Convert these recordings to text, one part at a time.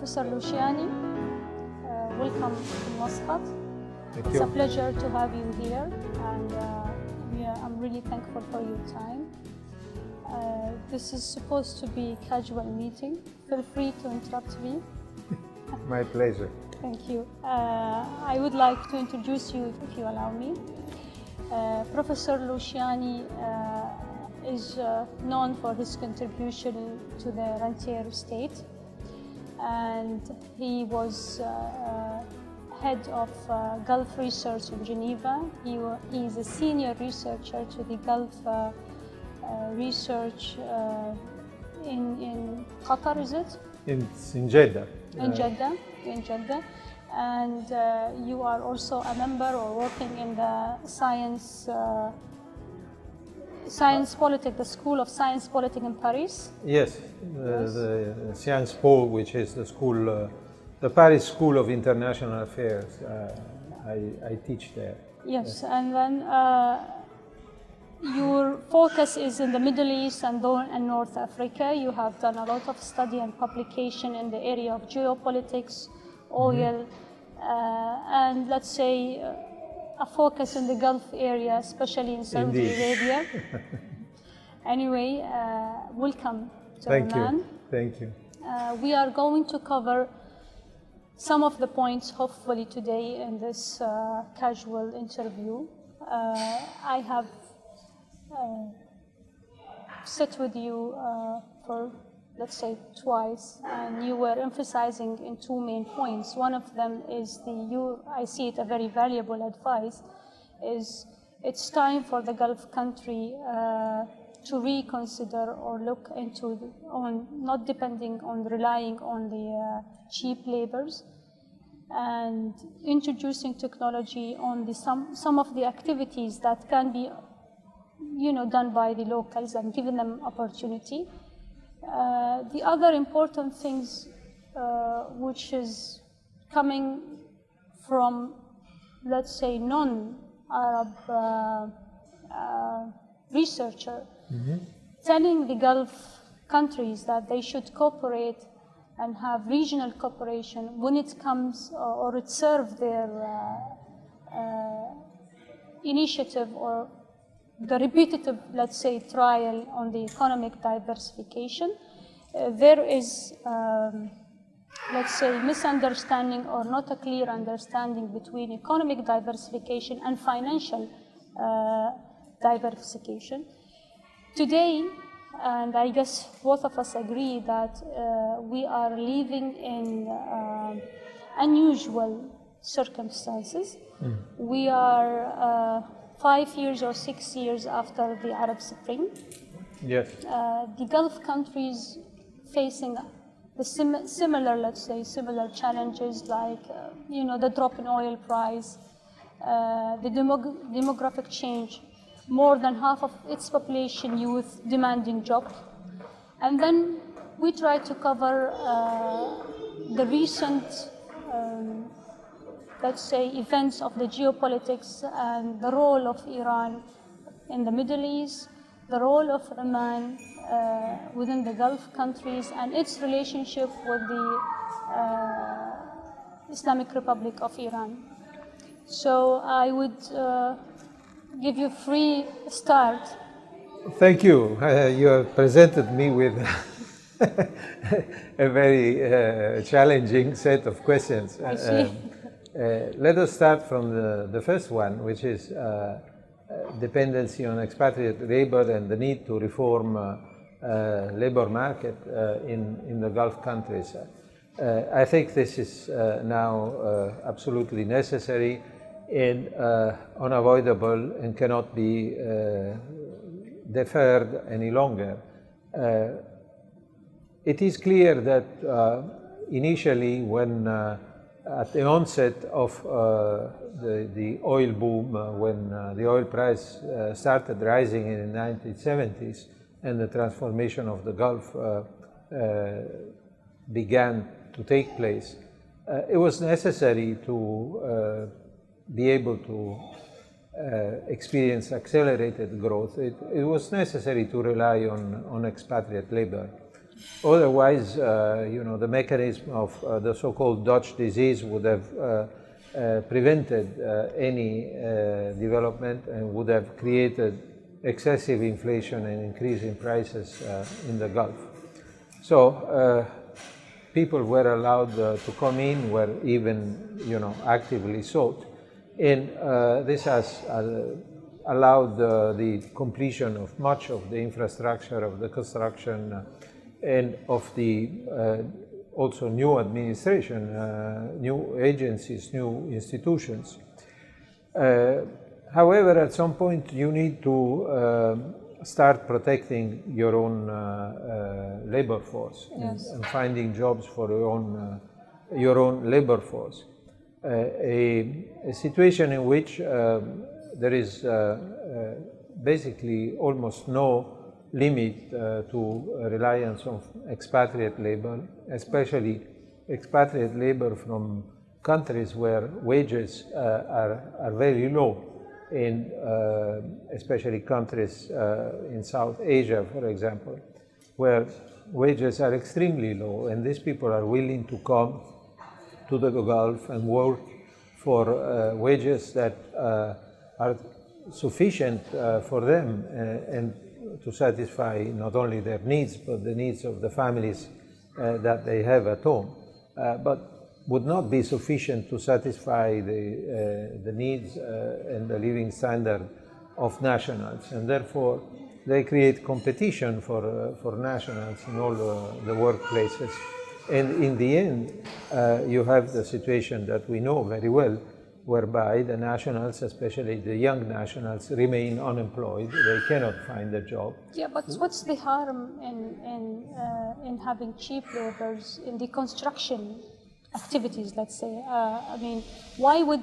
Professor Luciani. Welcome to Muscat. Thank It's you. a pleasure to have you here, and I'm really thankful for your time. This is supposed to be a casual meeting. Feel free to interrupt me. My pleasure. Thank you. I would like to introduce you, if you allow me. Professor Luciani is known for his contribution to the Rentier estate, and he was head of Gulf Research in Geneva. He is a senior researcher to the Gulf Research in Qatar, is it? In Jeddah. In Jeddah. And you are also a member or working in the Science Politics, the School of Science Politics in Paris. Yes, the Sciences Po, which is the school, the Paris School of International Affairs. I teach there. Yes, and then your focus is in the Middle East and North Africa. You have done a lot of study and publication in the area of geopolitics, oil, and let's say a focus in the Gulf area, especially in Saudi Arabia. Anyway, welcome to Oman. Thank you. We are going to cover some of the points, hopefully today, in this casual interview. I have sat with you for, let's say, twice, and you were emphasizing in two main points. One of them is I see it a very valuable advice, is it's time for the Gulf country to reconsider or look into not depending on relying on the cheap labors, and introducing technology on some of the activities that can be done by the locals and giving them opportunity. The other important things which is coming from, let's say, non-Arab researcher, telling the Gulf countries that they should cooperate and have regional cooperation when it comes or it serves their initiative or the repetitive, let's say, trial on the economic diversification. There is, let's say, misunderstanding or not a clear understanding between economic diversification and financial diversification. Today, and I guess both of us agree that we are living in unusual circumstances. We are 5 years or 6 years after the Arab Spring. Yes. The Gulf countries facing the similar, let's say, similar challenges like, the drop in oil price, the demographic change, more than half of its population youth demanding jobs. And then we try to cover the recent let's say, events of the geopolitics and the role of Iran in the Middle East, the role of Oman within the Gulf countries, and its relationship with the Islamic Republic of Iran. So I would give you free start. Thank you. You have presented me with a very challenging set of questions. I see. Let us start from the first one, which is dependency on expatriate labor and the need to reform labor market in the Gulf countries. I think this is now absolutely necessary and unavoidable and cannot be deferred any longer. It is clear that initially when at the onset of the oil boom, when the oil price started rising in the 1970s and the transformation of the Gulf began to take place, it was necessary to be able to experience accelerated growth. It was necessary to rely on expatriate labor. Otherwise, the mechanism of the so-called Dutch disease would have prevented any development and would have created excessive inflation and increase in prices in the Gulf. So people were allowed to come in, were even actively sought, and this has allowed the completion of much of the infrastructure of the construction and of the also new administration, new agencies, new institutions. However, at some point you need to start protecting your own labor force, yes, and finding jobs for your own labor force. A situation in which there is basically almost no limit to reliance on expatriate labor, especially expatriate labor from countries where wages are very low, in especially countries in South Asia, for example, where wages are extremely low, and these people are willing to come to the Gulf and work for wages that are sufficient for them and to satisfy not only their needs, but the needs of the families that they have at home, but would not be sufficient to satisfy the needs and the living standard of nationals. And therefore, they create competition for nationals in all the workplaces. And in the end, you have the situation that we know very well, whereby the nationals, especially the young nationals, remain unemployed. They cannot find a job. Yeah, but what's the harm in having cheap laborers in the construction activities, let's say? I mean, why would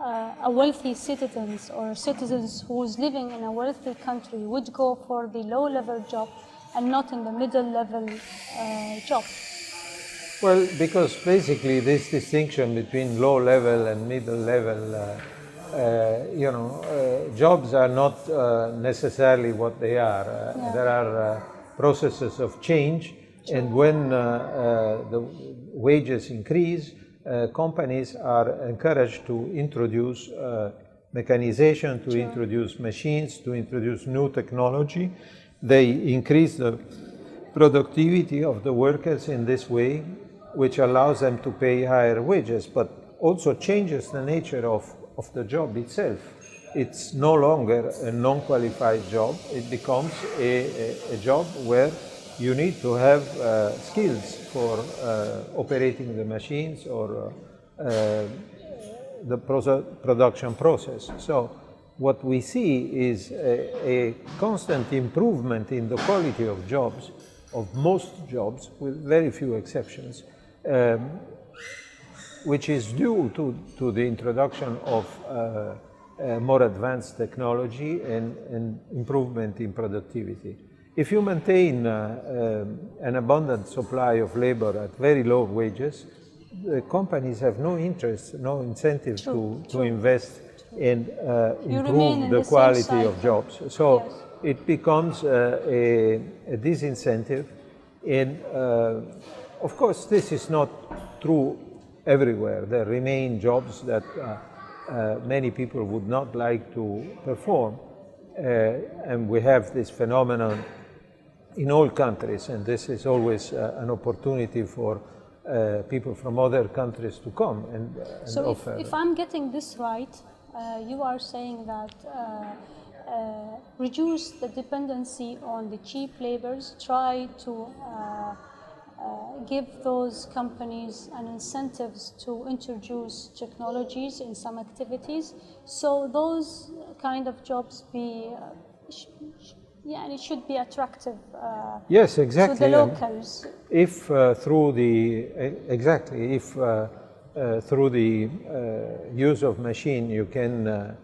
a wealthy citizens or citizens who's living in a wealthy country would go for the low-level job and not in the middle-level job? Well, because basically this distinction between low level and middle level, jobs are not necessarily what they are. Yeah. There are processes of change, and when the wages increase, companies are encouraged to introduce mechanization, to introduce machines, to introduce new technology. They increase the productivity of the workers in this way, which allows them to pay higher wages, but also changes the nature of the job itself. It's no longer a non-qualified job. It becomes a job where you need to have skills for operating the machines or the production process. So what we see is a constant improvement in the quality of jobs, of most jobs, with very few exceptions, which is due to the introduction of more advanced technology and improvement in productivity. If you maintain an abundant supply of labor at very low wages, the companies have no interest, no incentive to invest and improve the quality of jobs. So yes, it becomes a disincentive. And of course, this is not true everywhere. There remain jobs that many people would not like to perform. And we have this phenomenon in all countries, and this is always an opportunity for people from other countries to come and so offer. If I'm getting this right, you are saying that reduce the dependency on the cheap laborers, try to give those companies an incentives to introduce technologies in some activities, so those kind of jobs be and it should be attractive yes, exactly. to the locals. If through the through the use of machine you can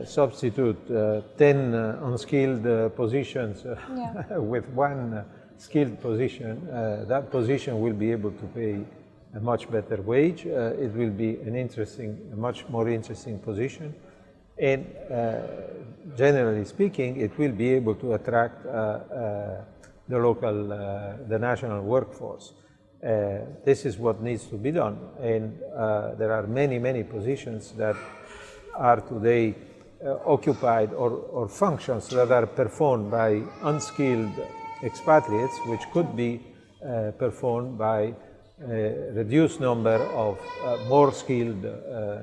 substitute 10 unskilled positions with one skilled position, that position will be able to pay a much better wage. It will be a much more interesting position. And generally speaking, it will be able to attract the local, the national workforce. This is what needs to be done, and there are many positions that are today occupied or functions that are performed by unskilled expatriates, which could be performed by a reduced number of more skilled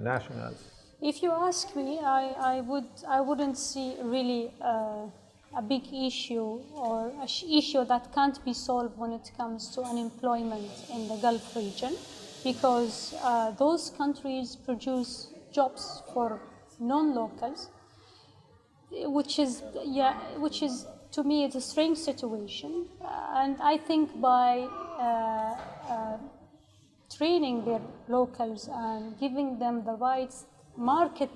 nationals. If you ask me, I wouldn't see really a big issue or an issue that can't be solved when it comes to unemployment in the Gulf region, because those countries produce jobs for non-locals, which is to me it's a strange situation, and I think by training their locals and giving them the right market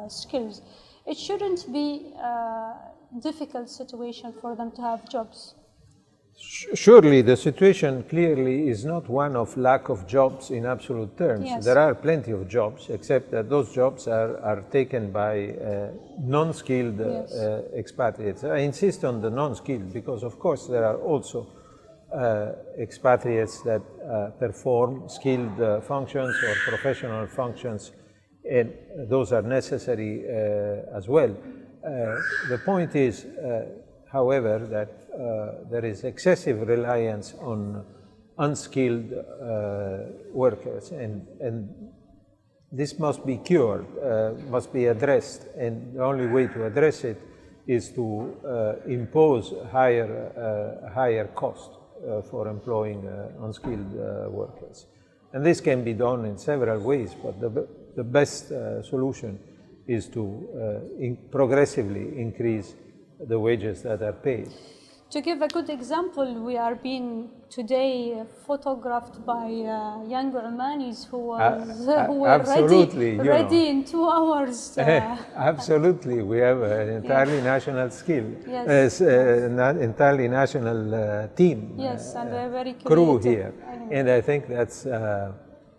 skills, it shouldn't be a difficult situation for them to have jobs. Surely the situation clearly is not one of lack of jobs in absolute terms. Yes. There are plenty of jobs, except that those jobs are taken by non-skilled expatriates. I insist on the non-skilled because, of course, there are also expatriates that perform skilled functions or professional functions, and those are necessary as well. The point is, however, that there is excessive reliance on unskilled workers, and this must be cured, must be addressed, and the only way to address it is to impose higher cost for employing unskilled workers. And this can be done in several ways, but the best solution is to progressively increase the wages that are paid. To give a good example, we are being today photographed by young Omanis who were ready in 2 hours. Absolutely, we have an entirely national skill, entirely national team, and they're very crew here, and I think that's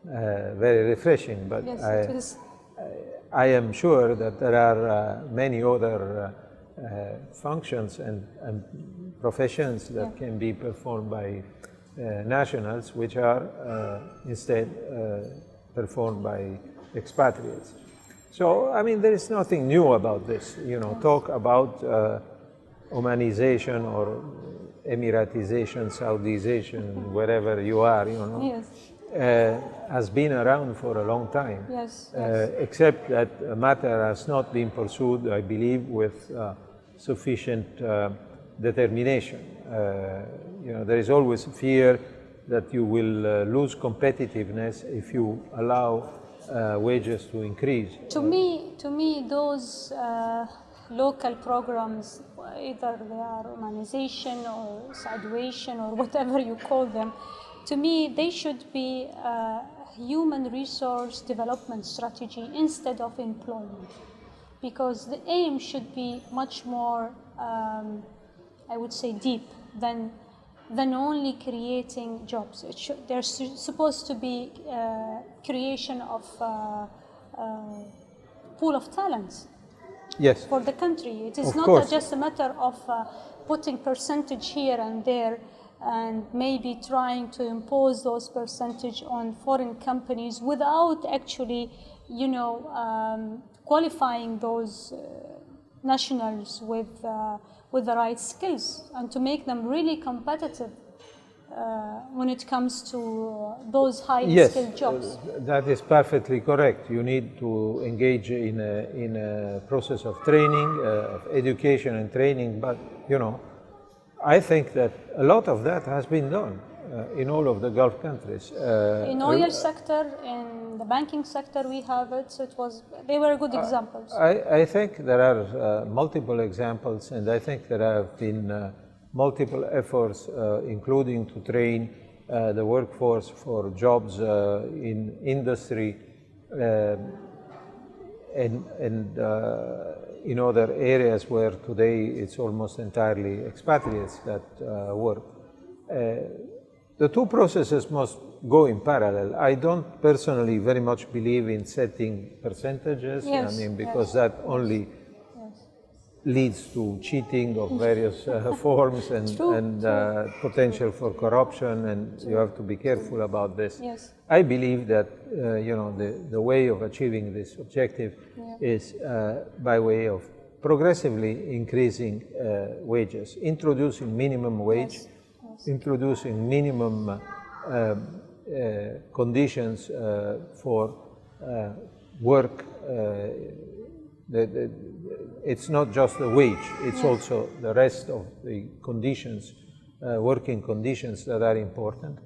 very refreshing. But I am sure that there are many other functions and professions that can be performed by nationals, which are instead performed by expatriates. So, I mean, there is nothing new about this. You know, talk about Omanization or Emiratization, Saudization, wherever you are, you know, has been around for a long time. Except that the matter has not been pursued, I believe, with sufficient determination. You know, there is always fear that you will lose competitiveness if you allow wages to increase. To me, those local programs, either they are Omanization or Saudization or whatever you call them, to me, they should be a human resource development strategy instead of employment, because the aim should be much more, I would say, deep than only creating jobs. There's supposed to be creation of pool of talents for the country. It is not just a matter of putting percentage here and there and maybe trying to impose those percentage on foreign companies without actually, you know, qualifying those nationals with the right skills and to make them really competitive when it comes to those high-skilled jobs. That is perfectly correct. You need to engage in a process of training, of education and training, but, you know, I think that a lot of that has been done in all of the Gulf countries. In oil sector, in the banking sector, we have it. So they were good examples. I think there are multiple examples, and I think there have been multiple efforts, including to train the workforce for jobs in industry and in other areas where today it's almost entirely expatriates that work. The two processes must go in parallel. I don't personally very much believe in setting percentages, I mean, because that only leads to cheating of various forms and potential for corruption, and you have to be careful about this. Yes. I believe that the way of achieving this objective is by way of progressively increasing wages, introducing minimum wage, introducing minimum conditions for work. It's not just the wage, it's also the rest of the conditions, working conditions that are important.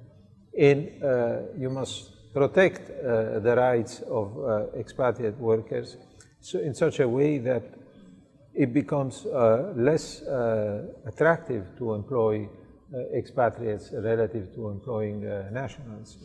And you must protect the rights of expatriate workers in such a way that it becomes less attractive to employ expatriates relative to employing nationals.